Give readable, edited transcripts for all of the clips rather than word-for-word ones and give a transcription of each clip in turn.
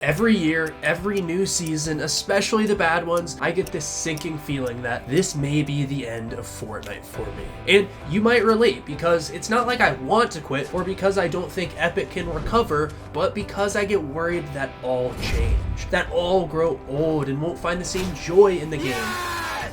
Every year, every new season, especially the bad ones, I get this sinking feeling that this may be the end of Fortnite for me. And you might relate, because it's not like I want to quit or because I don't think Epic can recover, but because I get worried that all change, that all grow old and won't find the same joy in the game,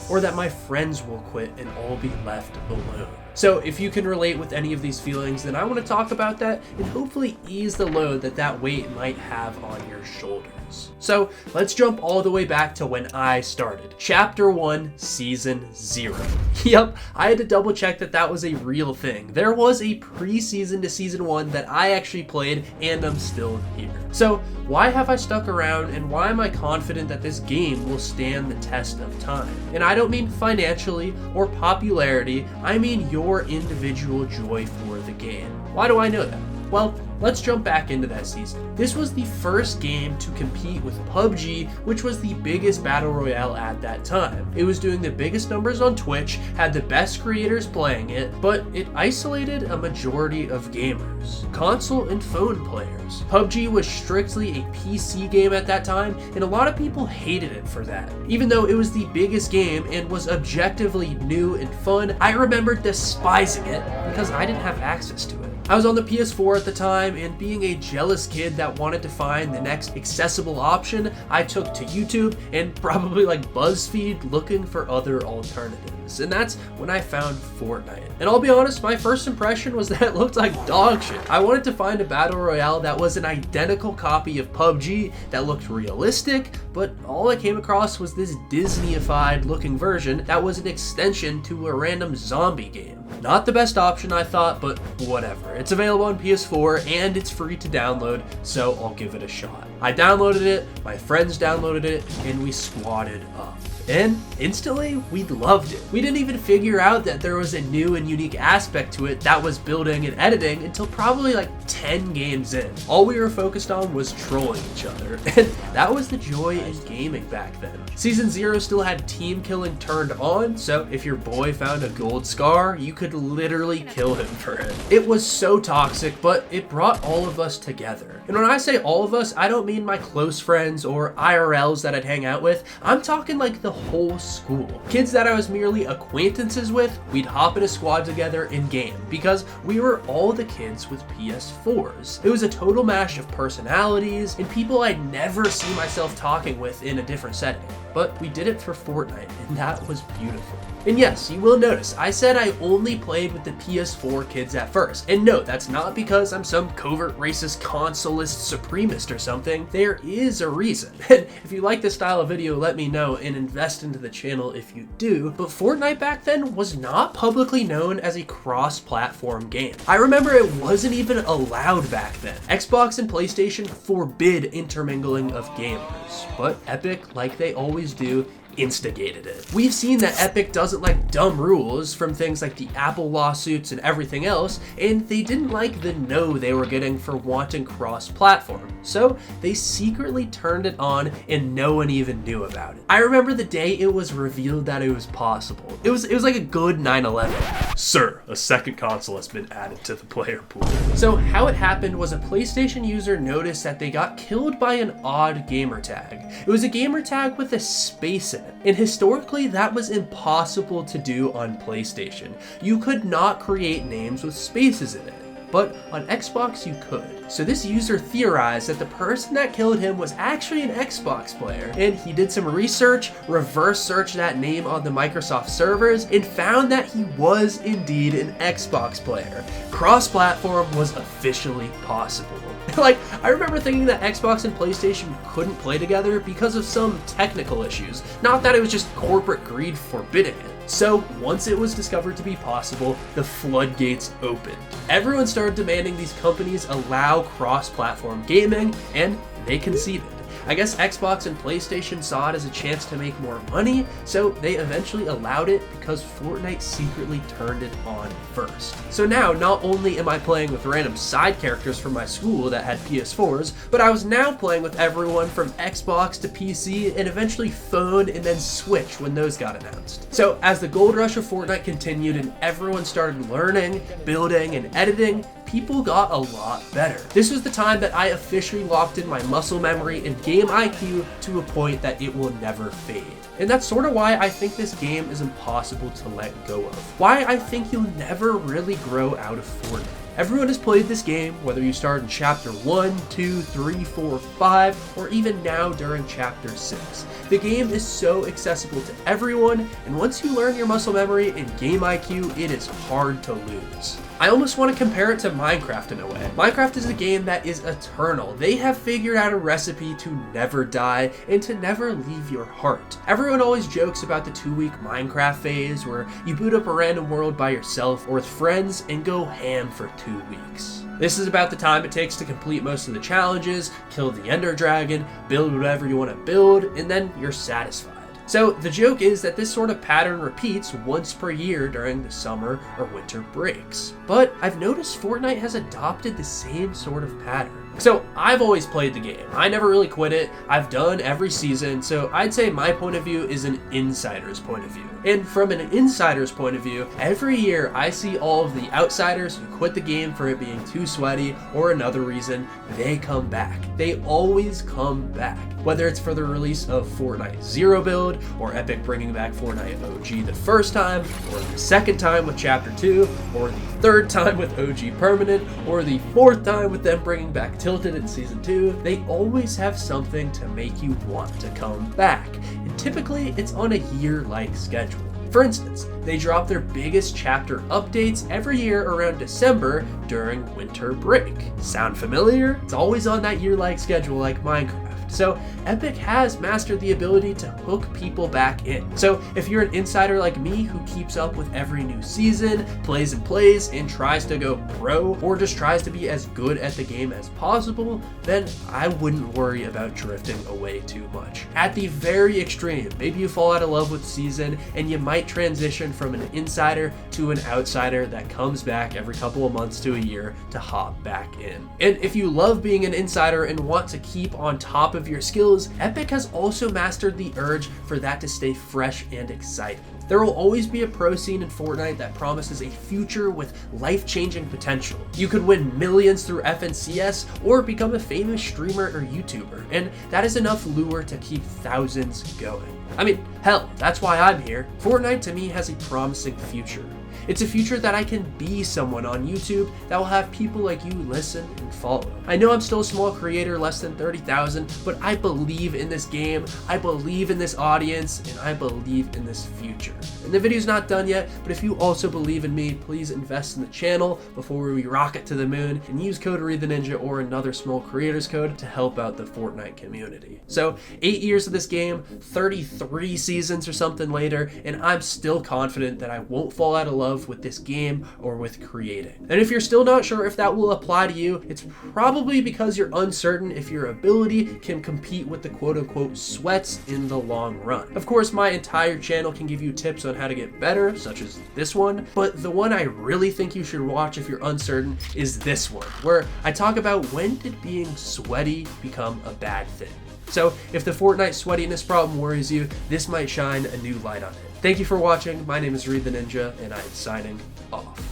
or that my friends will quit and all be left alone. So if you can relate with any of these feelings, then I want to talk about that and hopefully ease the load that weight might have on your shoulders. So let's jump all the way back to when I started. Chapter 1, Season 0. Yep, I had to double check that was a real thing. There was a pre-season to Season 1 that I actually played, and I'm still here. So why have I stuck around, and why am I confident that this game will stand the test of time? And I don't mean financially or popularity, I mean your individual joy for the game. Why do I know that? Well, let's jump back into that season. This was the first game to compete with PUBG, which was the biggest battle royale at that time. It was doing the biggest numbers on Twitch, had the best creators playing it, but it isolated a majority of gamers, console and phone players. PUBG was strictly a PC game at that time, and a lot of people hated it for that. Even though it was the biggest game and was objectively new and fun, I remember despising it because I didn't have access to it. I was on the PS4 at the time, and being a jealous kid that wanted to find the next accessible option, I took to YouTube and probably like BuzzFeed looking for other alternatives. And that's when I found Fortnite. And I'll be honest, my first impression was that it looked like dog shit. I wanted to find a battle royale that was an identical copy of PUBG that looked realistic, but all I came across was this Disney-ified looking version that was an extension to a random zombie game. Not the best option, I thought, but whatever. It's available on PS4 and it's free to download, so I'll give it a shot. I downloaded it, my friends downloaded it, and we squatted up. And instantly, we loved it. We didn't even figure out that there was a new and unique aspect to it that was building and editing until probably like 10 games in. All we were focused on was trolling each other, and that was the joy in gaming back then. Season 0 still had team killing turned on, so if your boy found a gold scar, you could literally kill him for it. It was so toxic, but it brought all of us together. And when I say all of us, I don't mean my close friends or IRLs that I'd hang out with. I'm talking like the whole school. Kids that I was merely acquaintances with, we'd hop in a squad together in game because we were all the kids with PS4s. It was a total mash of personalities and people I'd never see myself talking with in a different setting. But we did it for Fortnite, and that was beautiful. And yes, you will notice, I said I only played with the PS4 kids at first. And no, that's not because I'm some covert racist consolist supremacist or something. There is a reason. And if you like this style of video, let me know and invest into the channel if you do. But Fortnite back then was not publicly known as a cross-platform game. I remember it wasn't even allowed back then. Xbox and PlayStation forbid intermingling of gamers. But Epic, like they always do, instigated it. We've seen that Epic doesn't like dumb rules from things like the Apple lawsuits and everything else, and they didn't like the no they were getting for wanting cross-platform. So they secretly turned it on and no one even knew about it. I remember the day it was revealed that it was possible. It was like a good 9/11. Sir, a second console has been added to the player pool. So how it happened was a PlayStation user noticed that they got killed by an odd gamer tag. It was a gamer tag with a space in it. And historically, that was impossible to do on PlayStation. You could not create names with spaces in it. But on Xbox you could. So this user theorized that the person that killed him was actually an Xbox player, and he did some research, reverse searched that name on the Microsoft servers, and found that he was indeed an Xbox player. Cross-platform was officially possible. Like, I remember thinking that Xbox and PlayStation couldn't play together because of some technical issues, not that it was just corporate greed forbidding it. So, once it was discovered to be possible, the floodgates opened. Everyone started demanding these companies allow cross-platform gaming, and they conceded. I guess Xbox and PlayStation saw it as a chance to make more money, so they eventually allowed it because Fortnite secretly turned it on first. So now, not only am I playing with random side characters from my school that had PS4s, but I was now playing with everyone from Xbox to PC and eventually phone and then Switch when those got announced. So as the gold rush of Fortnite continued and everyone started learning, building, and editing, people got a lot better. This was the time that I officially locked in my muscle memory and game IQ to a point that it will never fade. And that's sort of why I think this game is impossible to let go of. Why I think you'll never really grow out of Fortnite. Everyone has played this game, whether you start in chapter 1, 2, 3, 4, 5, or even now during chapter 6. The game is so accessible to everyone, and once you learn your muscle memory and game IQ, it is hard to lose. I almost want to compare it to Minecraft in a way. Minecraft is a game that is eternal. They have figured out a recipe to never die and to never leave your heart. Everyone always jokes about the 2-week Minecraft phase where you boot up a random world by yourself or with friends and go ham for 2 weeks. This is about the time it takes to complete most of the challenges, kill the Ender Dragon, build whatever you want to build, and then you're satisfied. So the joke is that this sort of pattern repeats once per year during the summer or winter breaks. But I've noticed Fortnite has adopted the same sort of pattern. So I've always played the game. I never really quit it. I've done every season, so I'd say my point of view is an insider's point of view. And from an insider's point of view, every year I see all of the outsiders who quit the game for it being too sweaty or another reason, they come back. They always come back. Whether it's for the release of Fortnite Zero Build, or Epic bringing back Fortnite OG the first time, or the second time with Chapter 2, or the third time with OG Permanent, or the fourth time with them bringing back Tilted in Season 2, they always have something to make you want to come back. And typically, it's on a year-like schedule. For instance, they drop their biggest chapter updates every year around December during winter break. Sound familiar? It's always on that year-like schedule like Minecraft. So Epic has mastered the ability to hook people back in. So if you're an insider like me who keeps up with every new season, plays and tries to go pro, or just tries to be as good at the game as possible, then I wouldn't worry about drifting away too much. At the very extreme, maybe you fall out of love with the season and you might transition from an insider to an outsider that comes back every couple of months to a year to hop back in. And if you love being an insider and want to keep on top of your skills, Epic has also mastered the urge for that to stay fresh and exciting. There will always be a pro scene in Fortnite that promises a future with life-changing potential. You could win millions through FNCS or become a famous streamer or YouTuber, and that is enough lure to keep thousands going. I mean, hell, that's why I'm here. Fortnite to me has a promising future. It's a future that I can be someone on YouTube that will have people like you listen and follow. I know I'm still a small creator, less than 30,000, but I believe in this game, I believe in this audience, and I believe in this future. And the video's not done yet, but if you also believe in me, please invest in the channel before we rocket to the moon and use code reidtheninja or another small creators code to help out the Fortnite community. So 8 years of this game, 33 seasons or something later, and I'm still confident that I won't fall out of love with this game or with creating. And if you're still not sure if that will apply to you, it's probably because you're uncertain if your ability can compete with the quote-unquote sweats in the long run. Of course, my entire channel can give you tips on how to get better, such as this one, but the one I really think you should watch if you're uncertain is this one, where I talk about when did being sweaty become a bad thing. So if the Fortnite sweatiness problem worries you, this might shine a new light on it. Thank you for watching. My name is reidtheninja, and I am signing off.